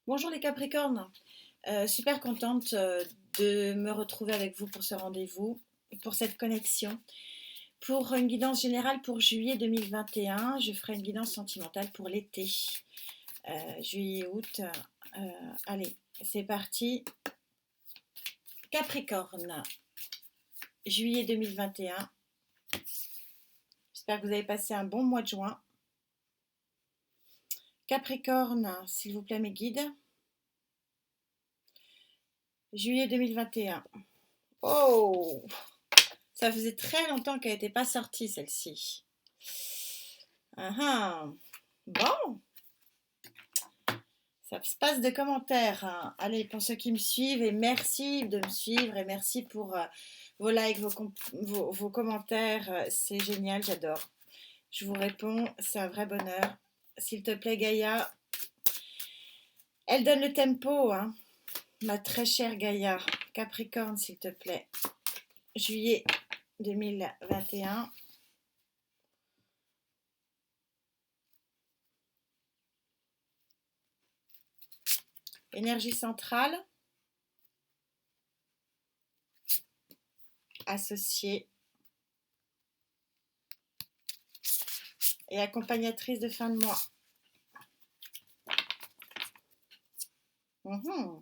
Bonjour les Capricornes. Super contente de me retrouver avec vous pour ce rendez-vous, pour cette connexion. Pour une guidance générale pour juillet 2021, je ferai une guidance sentimentale pour l'été, juillet-août. Allez, c'est parti. Capricorne, juillet 2021. J'espère que vous avez passé un bon mois de juin. Capricorne, s'il vous plaît mes guides. Juillet 2021. Oh! Ça faisait très longtemps qu'elle n'était pas sortie, celle-ci. Ah ah. Bon, ça se passe de commentaires, hein. Allez, pour ceux qui me suivent, et merci de me suivre, et merci pour vos likes, vos commentaires. C'est génial, j'adore. Je vous réponds, c'est un vrai bonheur. S'il te plaît, Gaïa, elle donne le tempo, hein. Ma très chère Gaïa. Capricorne, s'il te plaît. Juillet 2021. Énergie centrale, associée et accompagnatrice de fin de mois. Mhm.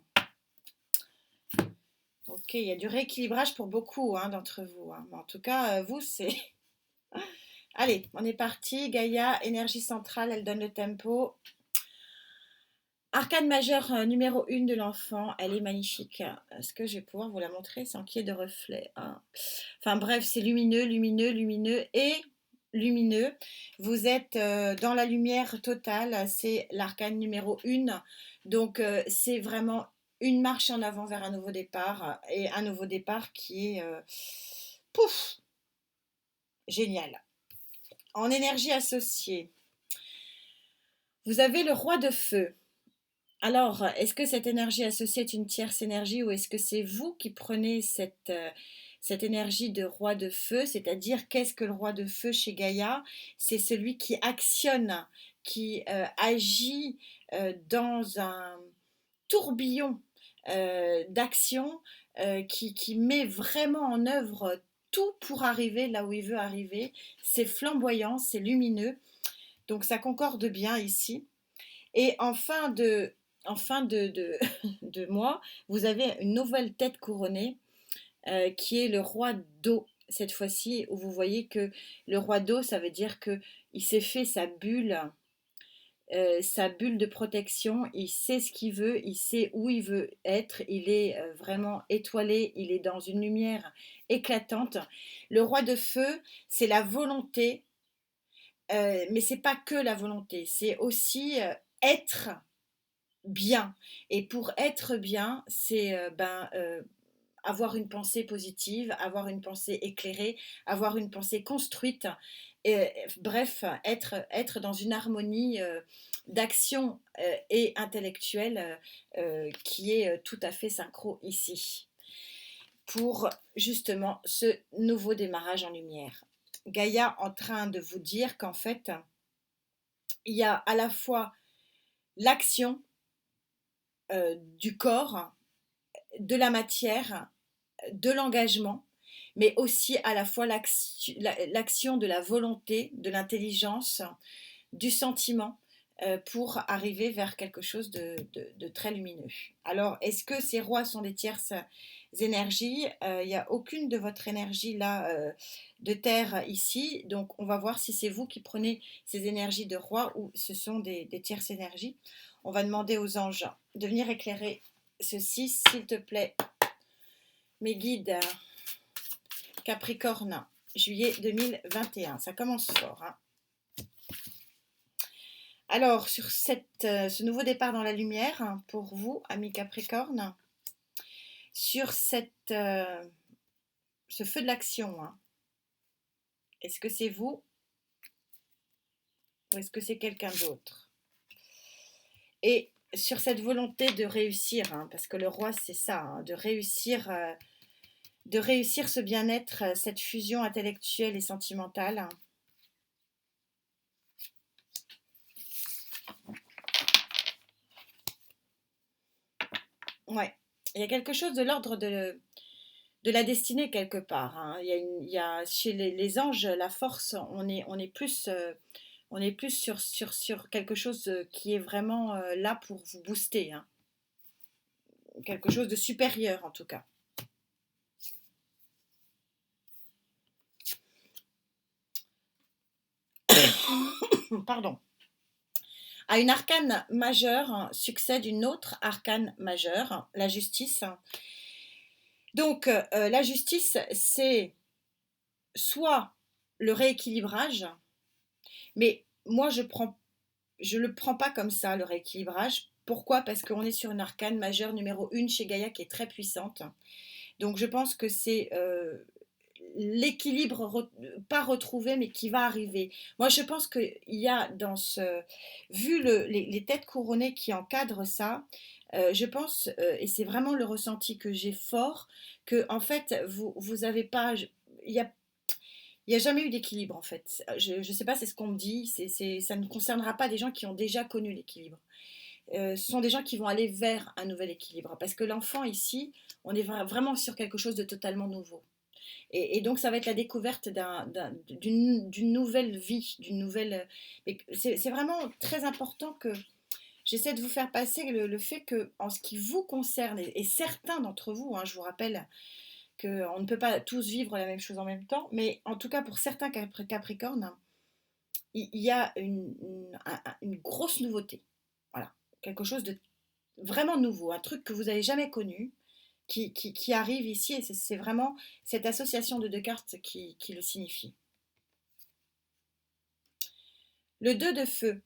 Ok, il y a du rééquilibrage pour beaucoup hein, d'entre vous, hein. Mais en tout cas, vous, c'est... Allez, on est parti. Gaïa, énergie centrale, elle donne le tempo. Arcane majeure numéro 1 de l'enfant, elle est magnifique. Est-ce que je vais pouvoir vous la montrer sans qu'il y ait de reflet, hein? Enfin bref, c'est lumineux, lumineux, lumineux et lumineux. Vous êtes dans la lumière totale, c'est l'arcane numéro 1. Donc c'est vraiment une marche en avant vers un nouveau départ et un nouveau départ qui est pouf, génial. En énergie associée, vous avez le roi de feu. Alors, est-ce que cette énergie associée est une tierce énergie ou est-ce que c'est vous qui prenez cette énergie de roi de feu? C'est-à-dire, qu'est-ce que le roi de feu chez Gaïa? C'est celui qui actionne, qui agit dans un tourbillon d'action, qui met vraiment en œuvre tout pour arriver là où il veut arriver. C'est flamboyant, c'est lumineux, donc ça concorde bien ici. Et de mois, vous avez une nouvelle tête couronnée qui est le roi d'eau. Cette fois-ci, où vous voyez que le roi d'eau, ça veut dire que il s'est fait sa bulle de protection, il sait ce qu'il veut, il sait où il veut être, il est vraiment étoilé, il est dans une lumière éclatante. Le roi de feu, c'est la volonté, mais c'est pas que la volonté, c'est aussi être bien. Et pour être bien, c'est avoir une pensée positive, avoir une pensée éclairée, avoir une pensée construite. Et, bref, être dans une harmonie d'action et intellectuelle qui est tout à fait synchro ici. Pour justement ce nouveau démarrage en lumière. Gaïa en train de vous dire qu'en fait, il y a à la fois l'action du corps, de la matière, de l'engagement, mais aussi à la fois l'action de la volonté, de l'intelligence, du sentiment pour arriver vers quelque chose de très lumineux. Alors, est-ce que ces rois sont des tierces énergies? Il n'y a aucune de votre énergie là de terre ici, donc on va voir si c'est vous qui prenez ces énergies de roi ou ce sont des tierces énergies. On va demander aux anges de venir éclairer ceci, s'il te plaît. Mes guides, Capricorne, juillet 2021, ça commence fort, hein. Alors, sur ce nouveau départ dans la lumière, hein, pour vous, amis Capricorne, sur ce feu de l'action, hein, est-ce que c'est vous ou est-ce que c'est quelqu'un d'autre? Et sur cette volonté de réussir, hein, parce que le roi, c'est ça, hein, de réussir ce bien-être, cette fusion intellectuelle et sentimentale, hein. Ouais. Il y a quelque chose de l'ordre de la destinée quelque part, hein. Il y a chez les anges, la force, on est plus sur quelque chose qui est vraiment là pour vous booster, hein. Quelque chose de supérieur en tout cas. Pardon. À une arcane majeure succède une autre arcane majeure, la justice. Donc, la justice, c'est soit le rééquilibrage, mais moi, je le prends pas comme ça, le rééquilibrage. Pourquoi? Parce qu'on est sur une arcane majeure numéro 1 chez Gaïa qui est très puissante. Donc, je pense que c'est l'équilibre pas retrouvé, mais qui va arriver. Moi, je pense qu'il y a dans ce... Vu les têtes couronnées qui encadrent ça, je pense, et c'est vraiment le ressenti que j'ai fort, que en fait, vous avez pas... Il n'y a jamais eu d'équilibre en fait. Je ne sais pas, c'est ce qu'on me dit, ça ne concernera pas des gens qui ont déjà connu l'équilibre. Ce sont des gens qui vont aller vers un nouvel équilibre. Parce que l'enfant ici, on est vraiment sur quelque chose de totalement nouveau. Et donc, ça va être la découverte d'une nouvelle vie, d'une nouvelle. C'est vraiment très important que j'essaie de vous faire passer le fait que, en ce qui vous concerne, et certains d'entre vous, hein, je vous rappelle qu'on ne peut pas tous vivre la même chose en même temps, mais en tout cas pour certains Capricornes, il y a une grosse nouveauté. Voilà, quelque chose de vraiment nouveau, un truc que vous n'avez jamais connu, qui arrive ici, et c'est vraiment cette association de deux cartes qui le signifie. Le 2 de feu.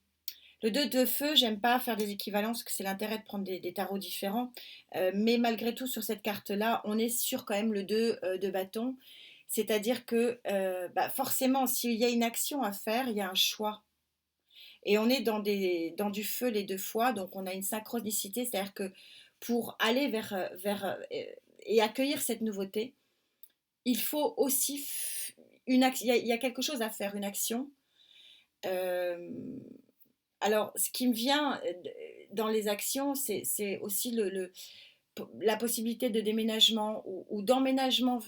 Le 2 de feu, j'aime pas faire des équivalences, que c'est l'intérêt de prendre des tarots différents. Mais malgré tout, sur cette carte-là, on est sur quand même le 2 de bâton. C'est-à-dire que bah forcément, s'il y a une action à faire, il y a un choix. Et on est dans du feu les deux fois, donc on a une synchronicité, c'est-à-dire que pour aller vers et accueillir cette nouveauté, il faut aussi une action, il y a quelque chose à faire, une action. Euh, alors, ce qui me vient dans les actions, c'est aussi la possibilité de déménagement ou d'emménagement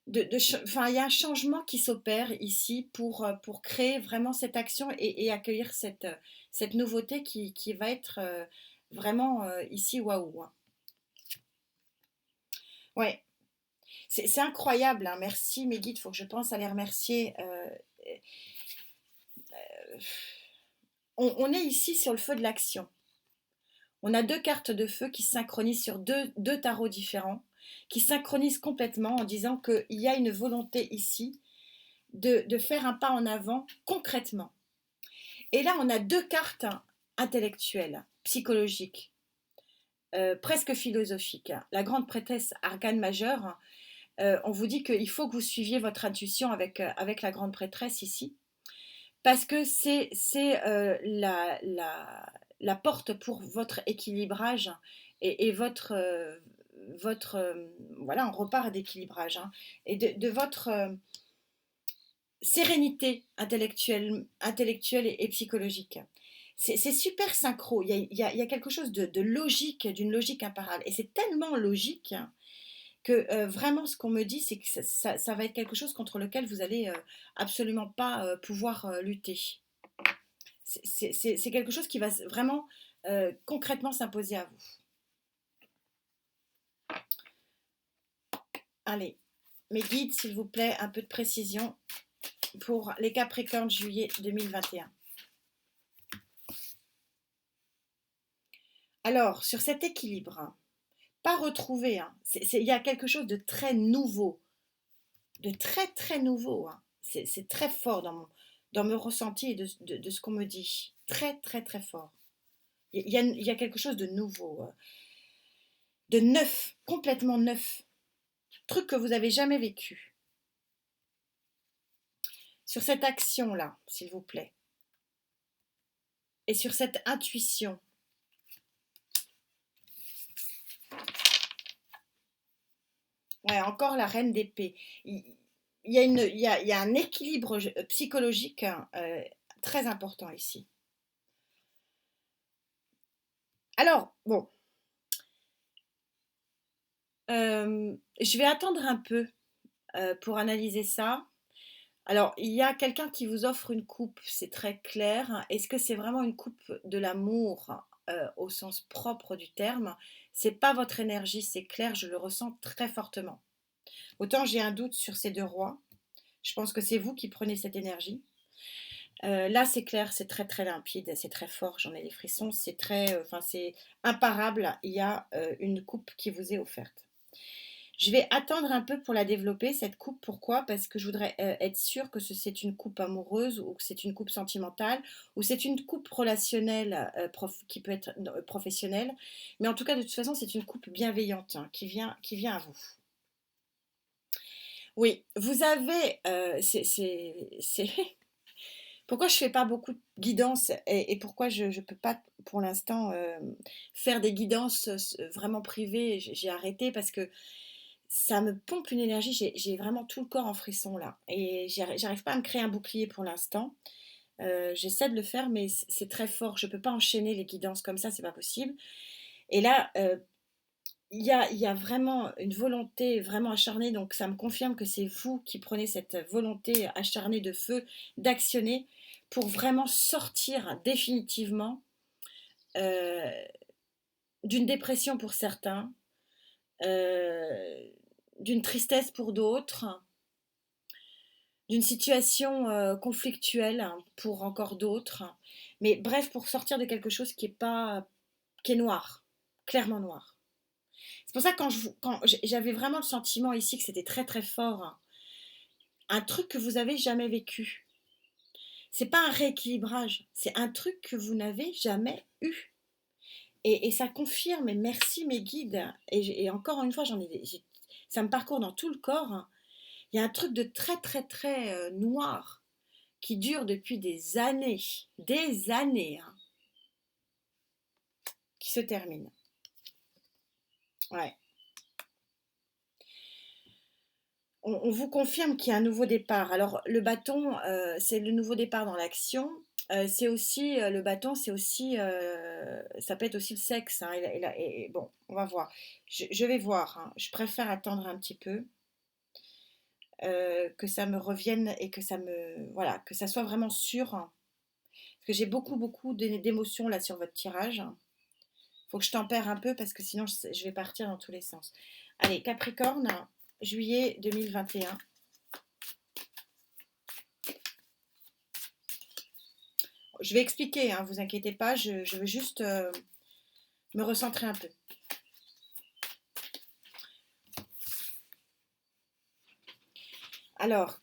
enfin, il y a un changement qui s'opère ici pour créer vraiment cette action et accueillir cette nouveauté qui va être vraiment ici waouh, hein. Ouais, c'est incroyable, hein. Merci mes guides, il faut que je pense à les remercier. On est ici sur le feu de l'action. On a deux cartes de feu qui se synchronisent sur deux tarots différents, qui synchronisent complètement en disant qu'il y a une volonté ici de faire un pas en avant concrètement. Et là, on a deux cartes intellectuelles, psychologiques, presque philosophiques. La grande prêtresse arcane majeure, on vous dit qu'il faut que vous suiviez votre intuition avec la grande prêtresse ici, parce que c'est la porte pour votre équilibrage et votre voilà, on repart d'équilibrage, hein, et de votre sérénité intellectuelle et psychologique. C'est super synchro. Il y a quelque chose de logique, d'une logique imparable. Et c'est tellement logique que vraiment ce qu'on me dit, c'est que ça va être quelque chose contre lequel vous allez absolument pas pouvoir lutter. C'est quelque chose qui va vraiment concrètement s'imposer à vous. Allez, mes guides, s'il vous plaît, un peu de précision pour les Capricornes juillet 2021. Alors, sur cet équilibre, hein, pas retrouvé, hein, il y a quelque chose de très nouveau, de très très nouveau, hein. C'est très fort dans mon ressenti et de ce qu'on me dit. Très très très fort. Il y a quelque chose de nouveau, de neuf, complètement neuf. Truc que vous avez jamais vécu. Sur cette action-là, s'il vous plaît. Et sur cette intuition. Ouais, encore la reine d'épée. Il y a un équilibre psychologique très important ici. Alors, bon, Je vais attendre un peu pour analyser ça. Alors, il y a quelqu'un qui vous offre une coupe, c'est très clair. Est-ce que c'est vraiment une coupe de l'amour au sens propre du terme? C'est pas votre énergie, c'est clair, je le ressens très fortement. Autant j'ai un doute sur ces deux rois, je pense que c'est vous qui prenez cette énergie. Là, c'est clair, c'est très très limpide, c'est très fort, j'en ai des frissons, c'est très, enfin c'est imparable. Il y a une coupe qui vous est offerte. Je vais attendre un peu pour la développer, cette coupe. Pourquoi? Parce que je voudrais être sûre que c'est une coupe amoureuse ou que c'est une coupe sentimentale ou c'est une coupe relationnelle qui peut être professionnelle. Mais en tout cas, de toute façon, c'est une coupe bienveillante hein, qui vient à vous. Oui, vous avez... Pourquoi je fais pas beaucoup de guidance et pourquoi je ne peux pas pour l'instant faire des guidances vraiment privées? J'ai arrêté parce que ça me pompe une énergie, j'ai vraiment tout le corps en frisson là. Et j'arrive pas à me créer un bouclier pour l'instant. J'essaie de le faire, mais c'est très fort. Je peux pas enchaîner les guidances comme ça, c'est pas possible. Et là, il y a vraiment une volonté vraiment acharnée, donc ça me confirme que c'est vous qui prenez cette volonté acharnée de feu, d'actionner pour vraiment sortir définitivement euh, d'une dépression pour certains, euh, d'une tristesse pour d'autres, d'une situation conflictuelle hein, pour encore d'autres. Mais bref, pour sortir de quelque chose qui est noir, clairement noir. C'est pour ça que quand j'avais vraiment le sentiment ici que c'était très très fort, hein, un truc que vous avez jamais vécu. C'est pas un rééquilibrage, c'est un truc que vous n'avez jamais eu. Et ça confirme, et merci mes guides. Et encore une fois, ça me parcourt dans tout le corps, hein. Il y a un truc de très très très noir qui dure depuis des années, hein, qui se termine. Ouais. On vous confirme qu'il y a un nouveau départ. Alors le bâton, c'est le nouveau départ dans l'action. C'est aussi le bâton, c'est aussi, ça peut être aussi le sexe. Hein, et bon, on va voir. Je vais voir. Hein. Je préfère attendre un petit peu que ça me revienne et que voilà, que ça soit vraiment sûr. Hein. Parce que j'ai beaucoup beaucoup d'émotions là sur votre tirage. Faut que je tempère un peu parce que sinon je vais partir dans tous les sens. Allez, Capricorne, juillet 2021. Je vais expliquer, hein, vous inquiétez pas, je veux juste me recentrer un peu. Alors,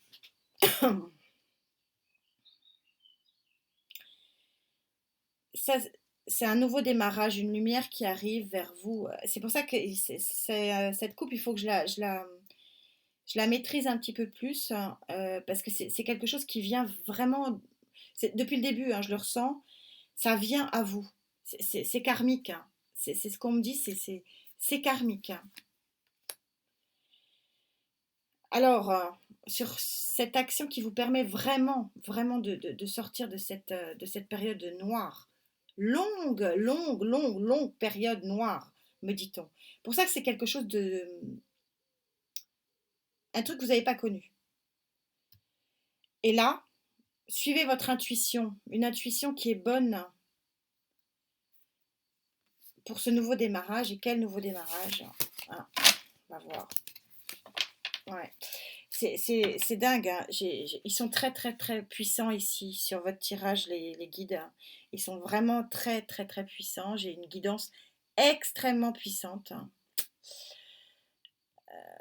ça, c'est un nouveau démarrage, une lumière qui arrive vers vous. C'est pour ça que cette coupe, il faut que je la maîtrise un petit peu plus, hein, parce que c'est quelque chose qui vient vraiment, depuis le début, hein, je le ressens, ça vient à vous. C'est karmique. Hein. C'est ce qu'on me dit, c'est karmique. Hein. Alors, sur cette action qui vous permet vraiment, vraiment de sortir de cette période noire, longue, longue, longue, longue période noire, me dit-on. Pour ça que c'est quelque chose un truc que vous n'avez pas connu. Et là, suivez votre intuition, une intuition qui est bonne pour ce nouveau démarrage. Et quel nouveau démarrage? Ah, on va voir. Ouais. C'est dingue, hein. Ils sont très très très puissants ici sur votre tirage, les guides. Hein. Ils sont vraiment très très très puissants. J'ai une guidance extrêmement puissante. Hein.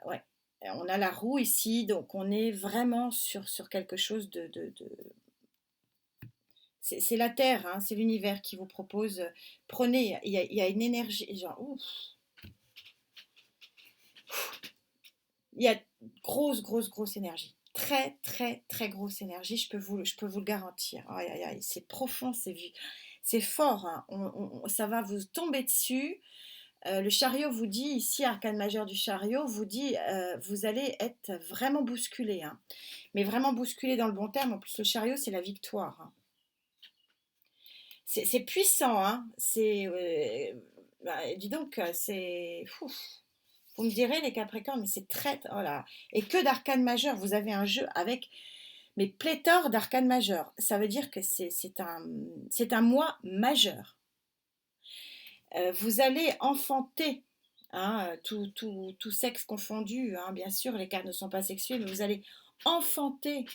Ouais. On a la roue ici, donc on est vraiment sur quelque chose c'est la Terre, hein, c'est l'univers qui vous propose. Prenez, il y a une énergie, genre, ouf, il y a grosse, grosse, grosse énergie. Très, très, très grosse énergie, je peux vous le garantir. Aïe, aïe, aïe, c'est profond, c'est fort. Hein. Ça va vous tomber dessus. Le chariot vous dit, ici, arcane majeur du chariot, vous dit, vous allez être vraiment bousculé. Hein. Mais vraiment bousculé dans le bon terme. En plus, le chariot, c'est la victoire. Hein. C'est puissant. Hein. Dis donc, c'est... Ouf. Vous me direz les Capricornes, mais c'est très... Oh là. Et que d'arcanes majeures. Vous avez un jeu avec mais pléthore d'arcanes majeures. Ça veut dire que c'est un mois majeur. Vous allez enfanter, hein, tout sexe confondu, hein, bien sûr, les cartes ne sont pas sexuées, mais vous allez enfanter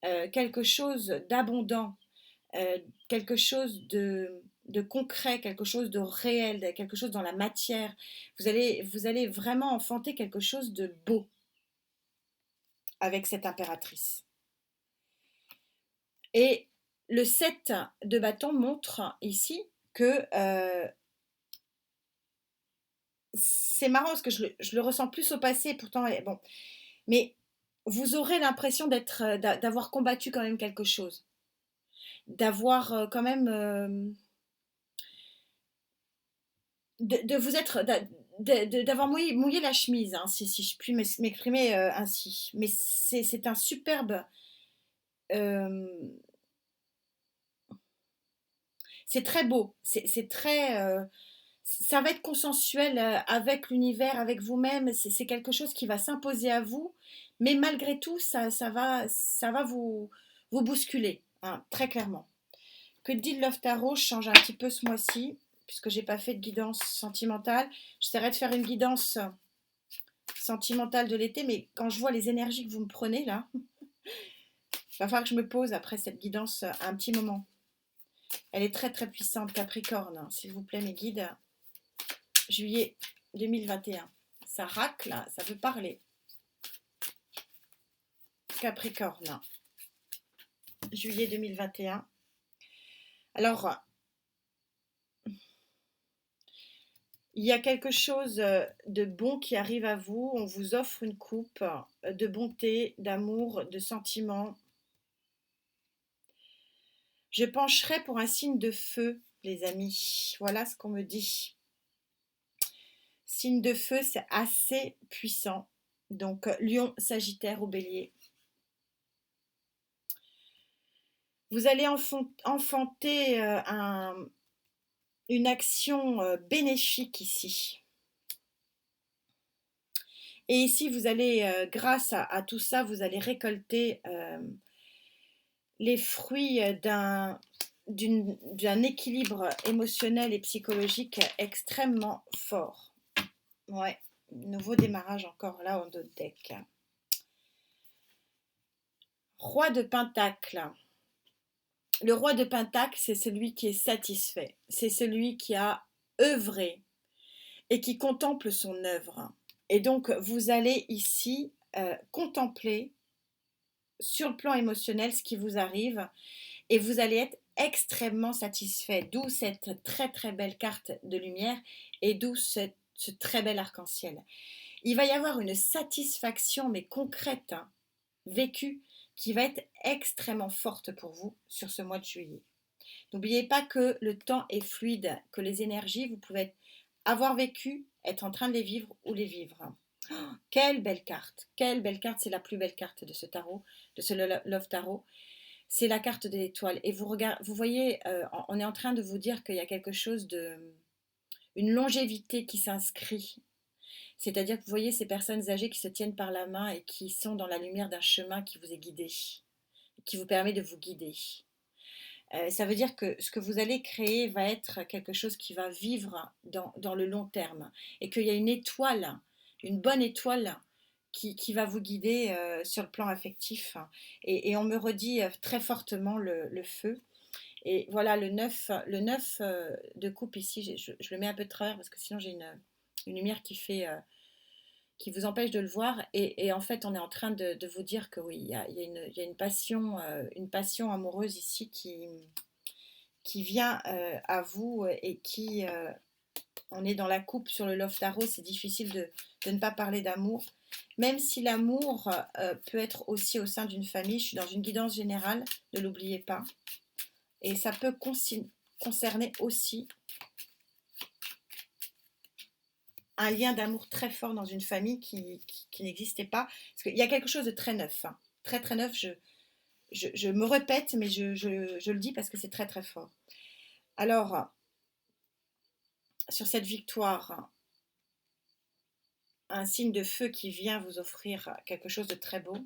quelque chose d'abondant, quelque chose de concret, quelque chose de réel, quelque chose dans la matière. Vous allez vraiment enfanter quelque chose de beau avec cette impératrice. Et le 7 de bâton montre ici que c'est marrant parce que je le ressens plus au passé, pourtant, bon, mais vous aurez l'impression d'avoir combattu quand même quelque chose, d'avoir quand même, de vous être, d'avoir mouillé la chemise, hein, si je puis m'exprimer ainsi. Mais c'est un superbe, euh, c'est très beau, c'est très, ça va être consensuel avec l'univers, avec vous-même. C'est quelque chose qui va s'imposer à vous, mais malgré tout, ça va vous bousculer, hein, très clairement. Que dit le Love Tarot? Je change un petit peu ce mois-ci, puisque j'ai pas fait de guidance sentimentale. J'essaierai de faire une guidance sentimentale de l'été, mais quand je vois les énergies que vous me prenez là, il va falloir que je me pose après cette guidance un petit moment. Elle est très très puissante, Capricorne, hein, s'il vous plaît, mes guides. Juillet 2021. Ça racle, ça veut parler. Capricorne. Juillet 2021. Alors, il y a quelque chose de bon qui arrive à vous. On vous offre une coupe de bonté, d'amour, de sentiments. Je pencherai pour un signe de feu, les amis. Voilà ce qu'on me dit. Signe de feu, c'est assez puissant. Donc, Lion, Sagittaire ou Bélier. Vous allez enfanter une action bénéfique ici. Et ici, vous allez, grâce à tout ça, vous allez récolter les fruits d'un équilibre émotionnel et psychologique extrêmement fort. Ouais, nouveau démarrage encore là en d'autres deck. Roi de Pentacle. Le roi de Pentacle, c'est celui qui est satisfait. C'est celui qui a œuvré et qui contemple son œuvre. Et donc, vous allez ici contempler sur le plan émotionnel ce qui vous arrive et vous allez être extrêmement satisfait. D'où cette très très belle carte de lumière et d'où ce très bel arc-en-ciel. Il va y avoir une satisfaction, mais concrète, hein, vécue, qui va être extrêmement forte pour vous sur ce mois de juillet. N'oubliez pas que le temps est fluide, que les énergies, vous pouvez avoir vécu, être en train de les vivre ou les vivre. Oh, quelle belle carte, c'est la plus belle carte de ce tarot, de ce Love Tarot. C'est la carte de l'étoile. Et vous voyez, on est en train de vous dire qu'il y a quelque chose une longévité qui s'inscrit. C'est-à-dire que vous voyez ces personnes âgées qui se tiennent par la main et qui sont dans la lumière d'un chemin qui vous est guidé, qui vous permet de vous guider. Ça veut dire que ce que vous allez créer va être quelque chose qui va vivre dans le long terme et qu'il y a une étoile, une bonne étoile qui va vous guider sur le plan affectif. Et on me redit très fortement le feu. Et voilà, le 9 de coupe ici, je le mets un peu de travers parce que sinon j'ai une lumière qui vous empêche de le voir. Et en fait, on est en train de vous dire que oui, il y a une passion amoureuse ici qui vient à vous et qui... on est dans la coupe sur le Love Tarot, c'est difficile de ne pas parler d'amour. Même si l'amour peut être aussi au sein d'une famille, je suis dans une guidance générale, ne l'oubliez pas. Et ça peut concerner aussi un lien d'amour très fort dans une famille qui n'existait pas. Parce qu'il y a quelque chose de très neuf. Hein. Très très neuf, je me répète, mais je le dis parce que c'est très très fort. Alors, sur cette victoire, un signe de feu qui vient vous offrir quelque chose de très beau.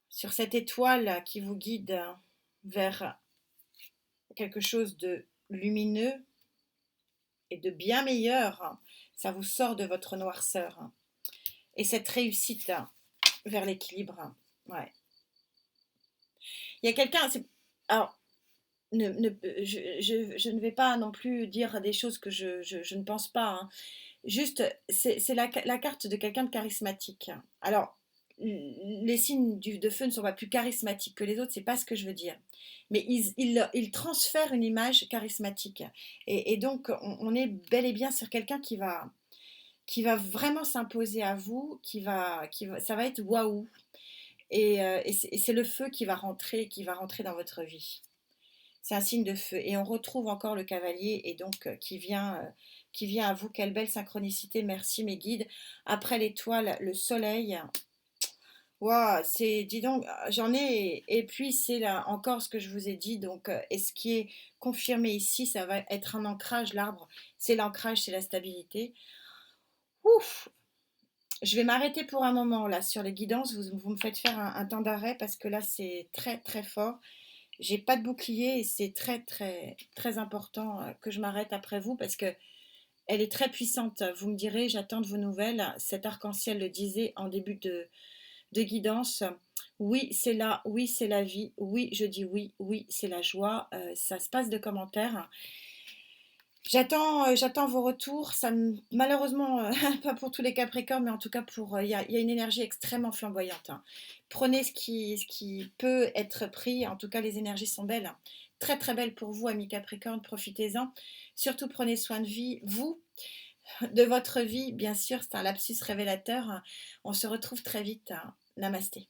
Sur cette étoile qui vous guide vers quelque chose de lumineux et de bien meilleur, ça vous sort de votre noirceur. Et cette réussite vers l'équilibre, ouais. Il y a quelqu'un, alors, je ne vais pas non plus dire des choses que je ne pense pas, hein. Juste, c'est la carte de quelqu'un de charismatique. Alors, les signes de feu ne sont pas plus charismatiques que les autres, c'est pas ce que je veux dire. Mais ils transfèrent une image charismatique. Et donc, on est bel et bien sur quelqu'un qui va vraiment s'imposer à vous, ça va être waouh. Et c'est le feu qui va rentrer dans votre vie. C'est un signe de feu. Et on retrouve encore le cavalier et donc qui vient à vous. Quelle belle synchronicité. Merci mes guides. Après l'étoile, le soleil. Waouh, dis donc, j'en ai. Et puis c'est là encore ce que je vous ai dit. Donc, et ce qui est confirmé ici, ça va être un ancrage. L'arbre, c'est l'ancrage, c'est la stabilité. Ouf, je vais m'arrêter pour un moment là sur les guidances. Vous me faites faire un temps d'arrêt parce que là c'est très très fort. J'ai pas de bouclier et c'est très très très important que je m'arrête après vous parce que elle est très puissante. Vous me direz, j'attends de vos nouvelles. Cet arc-en-ciel le disait en début de guidance. Oui, c'est là. Oui, c'est la vie. Oui, je dis oui. Oui, c'est la joie. Ça se passe de commentaires. J'attends vos retours. Malheureusement, pas pour tous les Capricornes, mais en tout cas, il y a une énergie extrêmement flamboyante, hein. Prenez ce qui peut être pris. En tout cas, les énergies sont belles. Très, très belles pour vous, amis Capricornes. Profitez-en. Surtout, prenez soin de vous, de votre vie. Bien sûr, c'est un lapsus révélateur. On se retrouve très vite. Namasté.